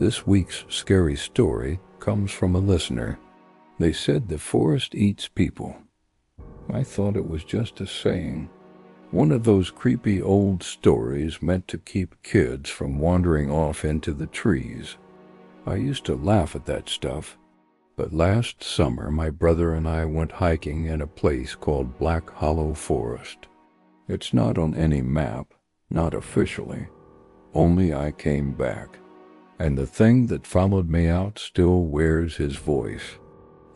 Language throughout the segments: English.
This week's scary story comes from a listener. They said the forest eats people. I thought it was just a saying. One of those creepy old stories meant to keep kids from wandering off into the trees. I used to laugh at that stuff, but last summer my brother and I went hiking in a place called Black Hollow Forest. It's not on any map, not officially. Only I came back. And the thing that followed me out still wears his voice.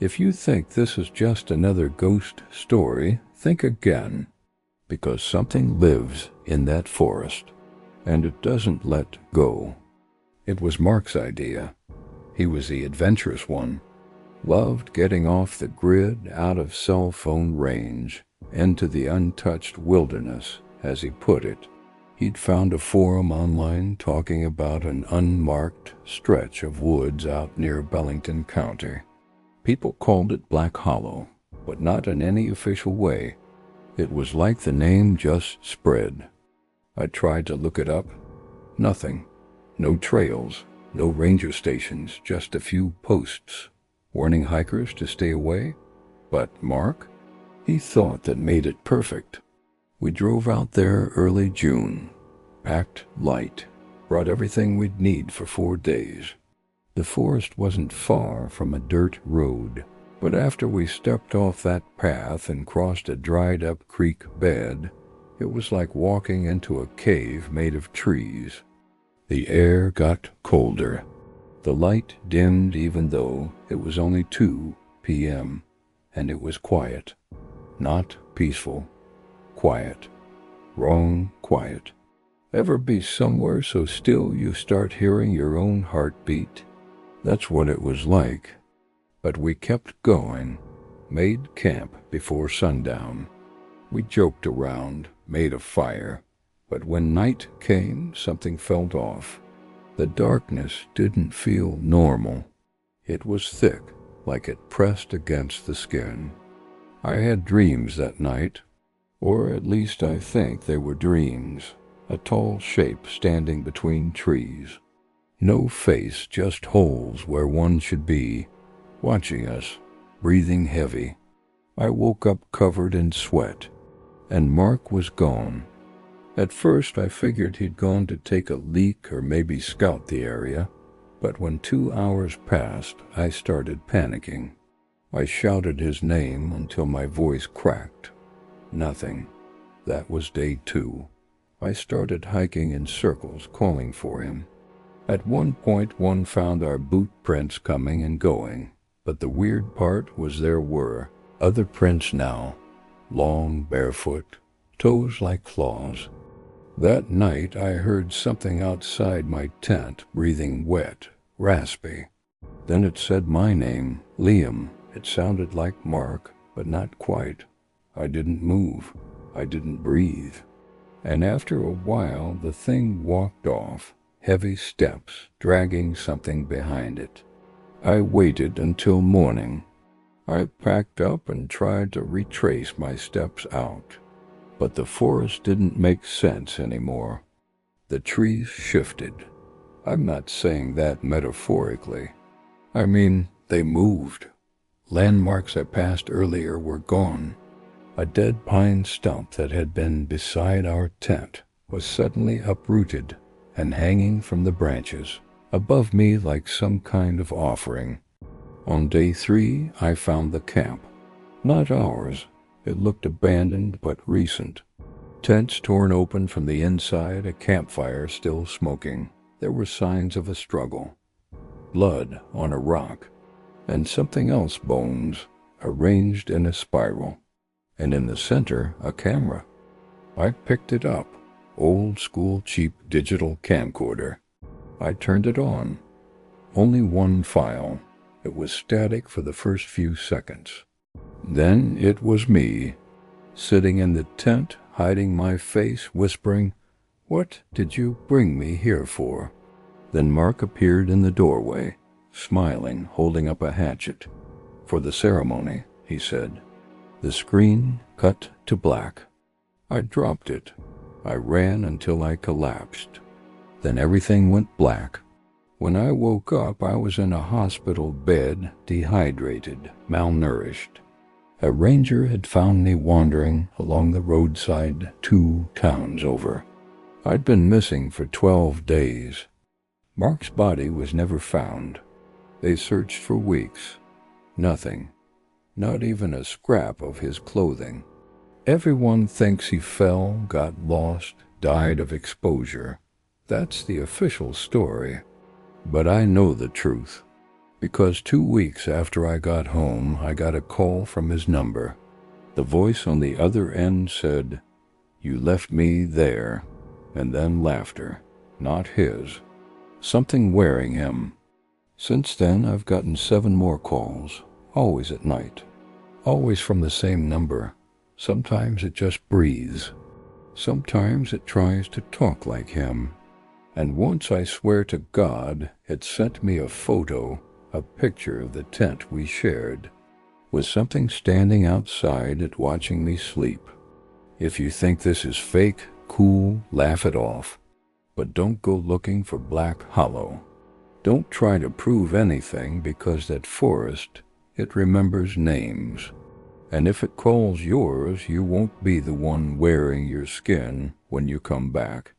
If you think this is just another ghost story, think again. Because something lives in that forest, and it doesn't let go. It was Mark's idea. He was the adventurous one. Loved getting off the grid, out of cell phone range, into the untouched wilderness, as he put it. He'd found a forum online talking about an unmarked stretch of woods out near Bellington County. People called it Black Hollow, but not in any official way. It was like the name just spread. I tried to look it up. Nothing. No trails, no ranger stations, just a few posts, warning hikers to stay away. But Mark? He thought that made it perfect. We drove out there early June, packed light, brought everything we'd need for 4 days. The forest wasn't far from a dirt road, but after we stepped off that path and crossed a dried-up creek bed, it was like walking into a cave made of trees. The air got colder. The light dimmed even though it was only 2 p.m., and it was quiet. Not peaceful. Quiet. Wrong quiet. Ever be somewhere so still you start hearing your own heartbeat? That's what it was like. But we kept going, made camp before sundown. We joked around, made a fire, but when night came, something felt off. The darkness didn't feel normal. It was thick, like it pressed against the skin. I had dreams that night, or at least I think they were dreams. A tall shape standing between trees. No face, just holes where one should be, watching us, breathing heavy. I woke up covered in sweat, and Mark was gone. At first I figured he'd gone to take a leak or maybe scout the area, but when 2 hours passed, I started panicking. I shouted his name until my voice cracked. Nothing. That was day 2. I started hiking in circles, calling for him. At one point, one found our boot prints coming and going, but the weird part was there were other prints now, long, barefoot, toes like claws. That night, I heard something outside my tent, breathing wet, raspy. Then it said my name, Liam. It sounded like Mark, but not quite. I didn't move. I didn't breathe. And after a while, the thing walked off, heavy steps, dragging something behind it. I waited until morning. I packed up and tried to retrace my steps out. But the forest didn't make sense anymore. The trees shifted. I'm not saying that metaphorically. I mean, they moved. Landmarks I passed earlier were gone. A dead pine stump that had been beside our tent was suddenly uprooted and hanging from the branches, above me like some kind of offering. On day 3, I found the camp. Not ours. It looked abandoned but recent. Tents torn open from the inside, a campfire still smoking. There were signs of a struggle. Blood on a rock. And something else bones, arranged in a spiral. And in the center, a camera. I picked it up. Old school cheap digital camcorder. I turned it on. Only one file. It was static for the first few seconds. Then it was me, sitting in the tent, hiding my face, whispering, "What did you bring me here for?" Then Mark appeared in the doorway, smiling, holding up a hatchet. "For the ceremony," he said. The screen cut to black. I dropped it. I ran until I collapsed. Then everything went black. When I woke up, I was in a hospital bed, dehydrated, malnourished. A ranger had found me wandering along the roadside 2 towns over. I'd been missing for 12 days. Mark's body was never found. They searched for weeks. Nothing. Not even a scrap of his clothing. Everyone thinks he fell, got lost, died of exposure. That's the official story. But I know the truth, because 2 weeks after I got home, I got a call from his number. The voice on the other end said, "You left me there," and then laughter, not his. Something wearing him. Since then, I've gotten 7 more calls, always at night, always from the same number. Sometimes it just breathes. Sometimes it tries to talk like him. And once, I swear to God, it sent me a photo, a picture of the tent we shared, with something standing outside it watching me sleep. If you think this is fake, cool, laugh it off. But don't go looking for Black Hollow. Don't try to prove anything, because that forest, it remembers names. And if it calls yours, you won't be the one wearing your skin when you come back.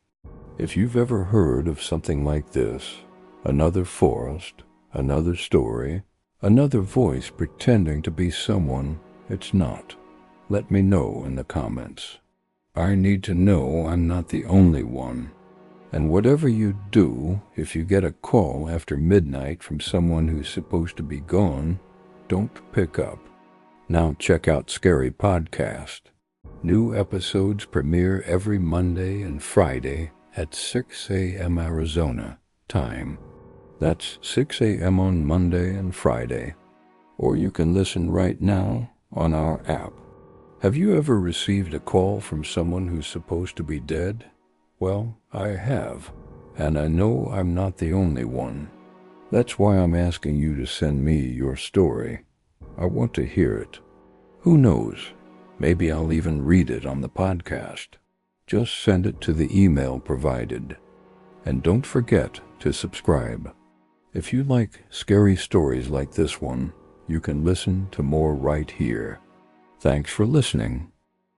If you've ever heard of something like this, another forest, another story, another voice pretending to be someone it's not, let me know in the comments. I need to know I'm not the only one. And whatever you do, if you get a call after midnight from someone who's supposed to be gone, don't pick up. Now check out Scary Podcast. New episodes premiere every Monday and Friday at 6 a.m. Arizona time. That's 6 a.m. on Monday and Friday. Or you can listen right now on our app. Have you ever received a call from someone who's supposed to be dead? Well, I have, and I know I'm not the only one. That's why I'm asking you to send me your story. I want to hear it. Who knows? Maybe I'll even read it on the podcast. Just send it to the email provided. And don't forget to subscribe. If you like scary stories like this one, you can listen to more right here. Thanks for listening.